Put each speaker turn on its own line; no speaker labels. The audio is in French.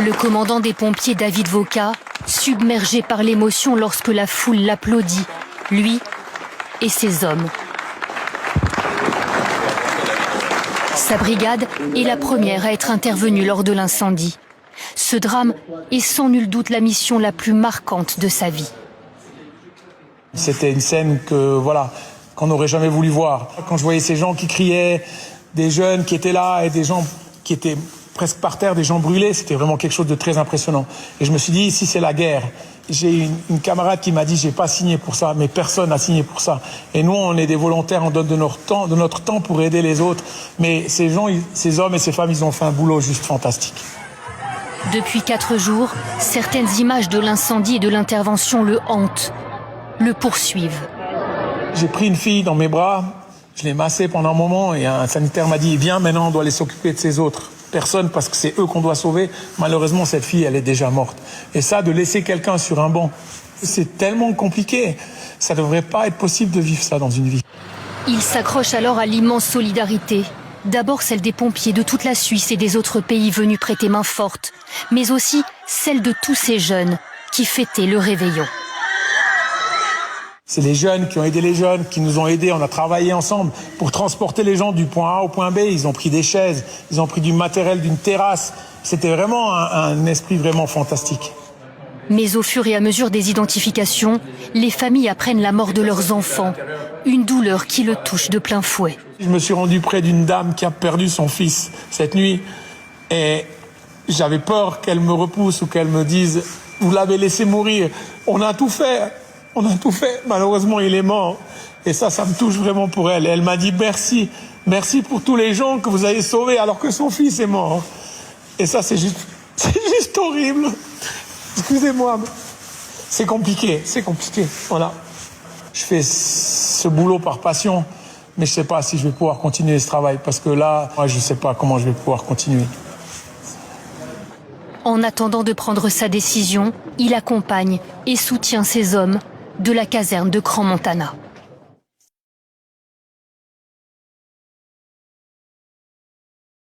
Le commandant des pompiers David Voka, submergé par l'émotion lorsque la foule l'applaudit, lui et ses hommes. Sa brigade est la première à être intervenue lors de l'incendie. Ce drame est sans nul doute la mission la plus marquante de sa vie.
C'était une scène qu'on n'aurait jamais voulu voir. Quand je voyais ces gens qui criaient, des jeunes qui étaient là et des gens qui étaient presque par terre, des gens brûlés, c'était vraiment quelque chose de très impressionnant. Et je me suis dit, ici c'est la guerre. J'ai une camarade qui m'a dit, j'ai pas signé pour ça, mais personne n'a signé pour ça. Et nous, on est des volontaires, on donne de notre temps pour aider les autres. Mais ces gens, ces hommes et ces femmes, ils ont fait un boulot juste fantastique.
Depuis 4 jours, certaines images de l'incendie et de l'intervention le hantent, le poursuivent.
J'ai pris une fille dans mes bras, je l'ai massée pendant un moment et un sanitaire m'a dit, viens, maintenant on doit aller s'occuper de ces autres personnes parce que c'est eux qu'on doit sauver. Malheureusement, cette fille, elle est déjà morte. Et ça, de laisser quelqu'un sur un banc, c'est tellement compliqué. Ça ne devrait pas être possible de vivre ça dans une vie.
Il s'accroche alors à l'immense solidarité. D'abord celle des pompiers de toute la Suisse et des autres pays venus prêter main forte, mais aussi celle de tous ces jeunes qui fêtaient le réveillon.
C'est les jeunes qui ont aidé les jeunes, qui nous ont aidés. On a travaillé ensemble pour transporter les gens du point A au point B. Ils ont pris des chaises, ils ont pris du matériel d'une terrasse. C'était vraiment un esprit vraiment fantastique.
Mais au fur et à mesure des identifications, les familles apprennent la mort de leurs enfants. Une douleur qui le touche de plein fouet.
Je me suis rendu près d'une dame qui a perdu son fils cette nuit. Et j'avais peur qu'elle me repousse ou qu'elle me dise « Vous l'avez laissé mourir. On a tout fait. On a tout fait. Malheureusement, il est mort. » Et ça me touche vraiment pour elle. Et elle m'a dit « Merci. Merci pour tous les gens que vous avez sauvés alors que son fils est mort. » Et ça, c'est juste horrible. Excusez-moi. C'est compliqué. Voilà. Je fais ce boulot par passion, mais je ne sais pas si je vais pouvoir continuer ce travail parce que là, moi, je ne sais pas comment je vais pouvoir continuer.
En attendant de prendre sa décision, il accompagne et soutient ses hommes de la caserne de Crans-Montana.